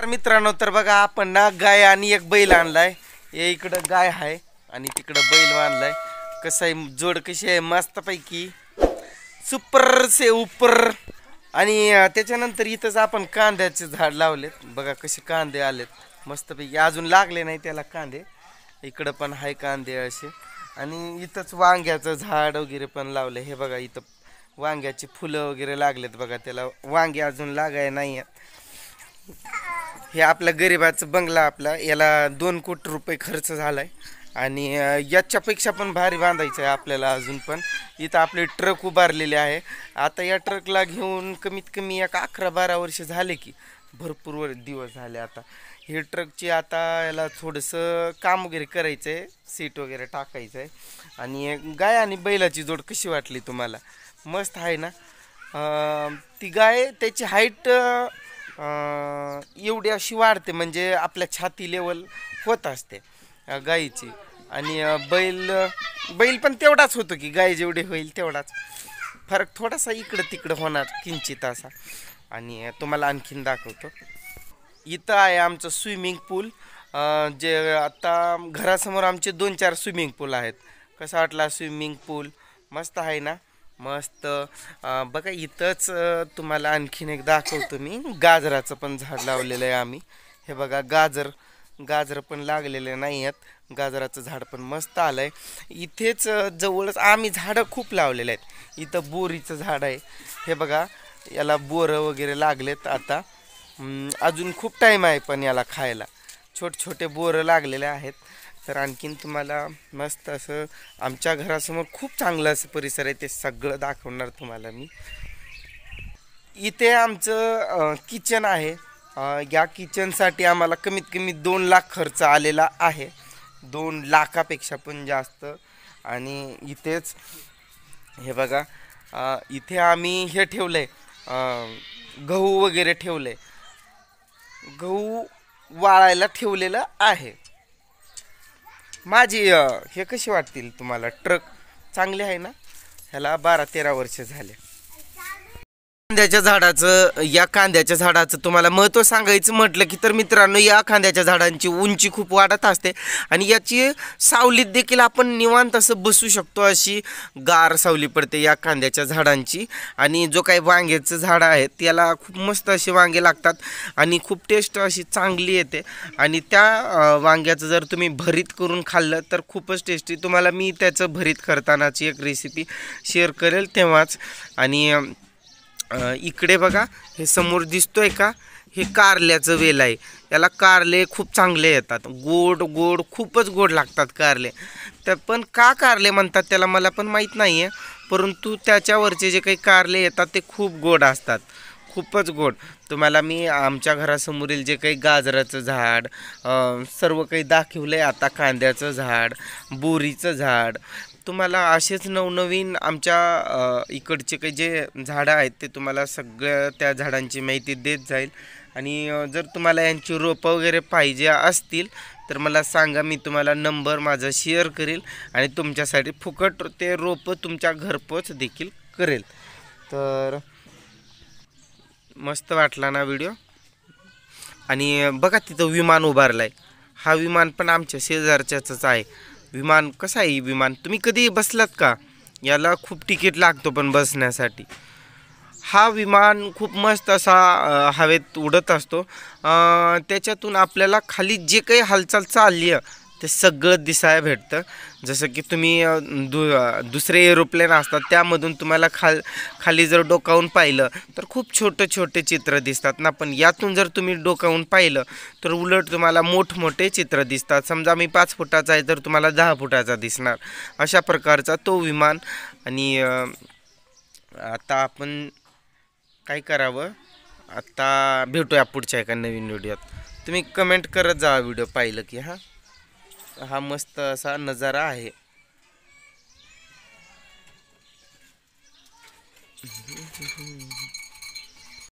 तर मित्रांनो, तर बघा आपण ना गाय आणि एक बैल आणलाय. हे इकडं गाय आहे आणि तिकडं बैल आणलाय. कसं आहे, जोड कशी आहे, मस्तपैकी सुपर से उपर. आणि त्याच्यानंतर इथंच आपण कांद्याचे झाड लावलेत. बघा कसे कांदे आलेत मस्तपैकी. अजून लागले नाही त्याला कांदे. इकडं पण आहे कांदे असे. आणि इथंच वांग्याचं झाड वगैरे पण लावलं. हे बघा इथं वांग्याची फुलं वगैरे लागलेत बघा. त्याला वांगे अजून लागाय नाही. हे आपला गरिबाचं बंगला आपला, याला 2 कोटी रुपये खर्च झालाय. आणि याच्यापेक्षा पण भारी बांधायचं आहे आपल्याला अजून पण. इथं आपले ट्रक उभारलेले आहे. आता या ट्रकला घेऊन कमीत कमी एक 11-12 वर्ष झाले की, भरपूर दिवस झाले. आता हे ट्रकची आता याला थोडंसं काम वगैरे करायचं आहे, सीट वगैरे टाकायचं आहे. आणि गाय आणि बैलाची जोड कशी वाटली तुम्हाला? मस्त आहे ना. ती गाय त्याची हाईट एवढी अशी वाढते म्हणजे आपल्या छाती लेवल होत असते गाईची. आणि बैल पण तेवढाच होतो की गाय जेवढे होईल तेवढाच. फरक थोडासा इकडं तिकडं होणार किंचित असा. आणि तुम्हाला आणखीन दाखवतो. इथं आहे आमचं स्विमिंग पूल. जे आता घरासमोर आमचे 2-4 स्विमिंग पूल आहेत. कसा वाटला स्विमिंग पूल? मस्त आहे ना. मस्त. बघा इथंच तुम्हाला आणखीन एक दाखवतो मी. गाजराचं पण झाड लावलेलं आहे आम्ही. हे बघा गाजर पण लागलेले नाही आहेत. गाजराचं झाड पण मस्त आलं आहे. इथेच जवळच आम्ही झाडं खूप लावलेले आहेत. इथं बोरीचं झाड आहे. हे बघा याला बोरं वगैरे लागलेत आता. अजून खूप टाईम आहे पण याला खायला. छोटे बोरं लागलेले आहेत. तर आणखीन तुम्हाला मस्त असं आमच्या घरासमोर खूप चांगलं असं परिसर आहे, ते सगळं दाखवणार तुम्हाला मी. इथे आमचं किचन आहे. या किचनसाठी आम्हाला कमीत कमी 2 लाख खर्च आलेला आहे. 2 लाखापेक्षा पण जास्त. आणि इथेच हे बघा इथे आम्ही हे ठेवलंय, गहू वगैरे ठेवले. गहू वाळायला ठेवलेलं आहे. माझी हे कशी वाटतील तुम्हाला? ट्रक चांगले आहे ना. ह्याला 12-13 वर्ष झाले. या कांद्याच्या झाडाचं तुम्हाला महत्त्व सांगायचं म्हटलं की, तर मित्रांनो, या कांद्याच्या झाडांची उंची खूप वाढत असते. आणि याची सावलीत देखील आपण निवांत असं बसू शकतो. अशी गार सावली पडते या कांद्याच्या झाडांची. आणि जो काही वांग्याचं झाड आहे त्याला खूप मस्त असे वांगे लागतात आणि खूप टेस्ट अशी चांगली येते. आणि त्या वांग्याचं जर तुम्ही भरीत करून खाल्लं तर खूपच टेस्टी. तुम्हाला मी त्याचं भरीत करतानाची एक रेसिपी शेअर करेल तेव्हाच. आणि इकडे बघा, हे समोर दिसतोय का, हे कारल्याचं वेल आहे. याला कारले खूप चांगले येतात. गोड खूपच गोड लागतात कारले. तर पण का कारले म्हणतात त्याला मला पण माहीत नाही आहे. परंतु त्याच्यावरचे जे काही कारले येतात ते खूप गोड असतात, खूपच गोड. तुम्हाला मी आमच्या घरासमोरील जे काही गाजराचं झाड सर्व काही दाखवलं आहे. आता कांद्याचं झाड, बोरीचं झाड, तुम्हाला असेच नवनवीन आमच्या इकडचे काही जे झाडं आहेत ते तुम्हाला सगळ्या त्या झाडांची माहिती देत जाईल. आणि जर तुम्हाला यांची रोपं वगैरे पाहिजे असतील तर मला सांगा, मी तुम्हाला नंबर माझा शेअर करेल आणि तुमच्यासाठी फुकट ते रोपं तुमच्या घरपोच देखील करेल. तर मस्त वाटला ना व्हिडिओ. आणि बघा तिथं विमान उभारलं आहे. हा विमान पण आमच्या शेजारच्याच आहे. विमान कसं आहे? विमान तुम्ही कधी बसलात का? याला खूप तिकीट लागतो पण बसण्यासाठी. हा विमान खूप मस्त असा हवेत उडत असतो. त्याच्यातून आपल्याला खाली जे काही हालचाल चालली आहे ते सगळं दिसायला भेटतं. जसं की तुम्ही दुसरे एरोप्लेन असतात त्यामधून तुम्हाला खाली जर डोकावून पाहिलं तर खूप छोटे चित्र दिसतात ना. पण यातून जर तुम्ही डोकावून पाहिलं तर उलट तुम्हाला मोठमोठे चित्र दिसतात. समजा मी 5 फुटाचा आहे तर तुम्हाला 10 फुटाचा दिसणार. अशा प्रकारचा तो विमान. आणि आता आपण काय करावं, आता भेटूया पुढच्या एका नवीन व्हिडिओत. तुम्ही कमेंट करत जा व्हिडिओ पाहिलं की. हा मस्त असा नजारा आहे.